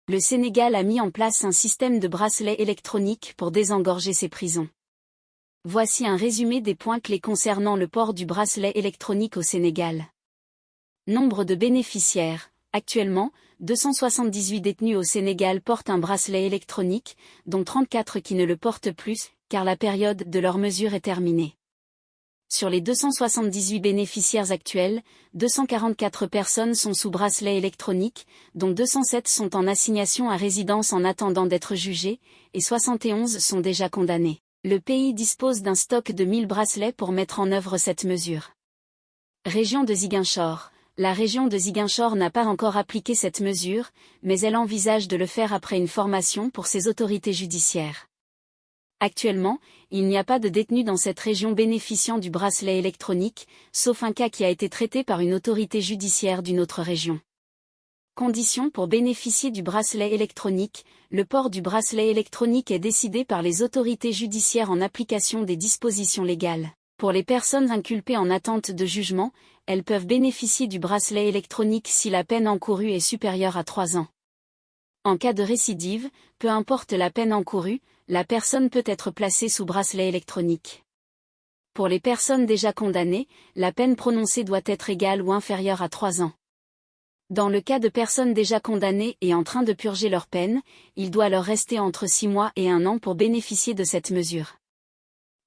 Le Sénégal a mis en place un système de bracelets électroniques pour désengorger ses prisons. Voici un résumé des points clés concernant le port du bracelet électronique au Sénégal. Nombre de bénéficiaires. Actuellement, 278 détenus au Sénégal portent un bracelet électronique, dont 34 qui ne le portent plus, car la période de leur mesure est terminée. Sur les 278 bénéficiaires actuels, 244 personnes sont sous bracelet électronique, dont 207 sont en assignation à résidence en attendant d'être jugés, et 71 sont déjà condamnés. Le pays dispose d'un stock de 1000 bracelets pour mettre en œuvre cette mesure. Région de Ziguinchor. La région de Ziguinchor n'a pas encore appliqué cette mesure, mais elle envisage de le faire après une formation pour ses autorités judiciaires. Actuellement, il n'y a pas de détenus dans cette région bénéficiant du bracelet électronique, sauf un cas qui a été traité par une autorité judiciaire d'une autre région. Conditions pour bénéficier du bracelet électronique. Le port du bracelet électronique est décidé par les autorités judiciaires en application des dispositions légales. Pour les personnes inculpées en attente de jugement, elles peuvent bénéficier du bracelet électronique si la peine encourue est supérieure à 3 ans. En cas de récidive, peu importe la peine encourue, la personne peut être placée sous bracelet électronique. Pour les personnes déjà condamnées, la peine prononcée doit être égale ou inférieure à 3 ans. Dans le cas de personnes déjà condamnées et en train de purger leur peine, il doit leur rester entre 6 mois et 1 an pour bénéficier de cette mesure.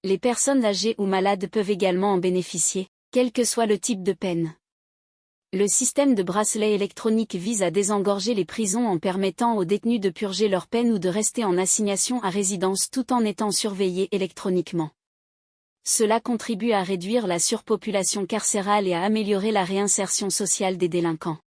Les personnes âgées ou malades peuvent également en bénéficier, quel que soit le type de peine. Le système de bracelet électronique vise à désengorger les prisons en permettant aux détenus de purger leur peine ou de rester en assignation à résidence tout en étant surveillés électroniquement. Cela contribue à réduire la surpopulation carcérale et à améliorer la réinsertion sociale des délinquants.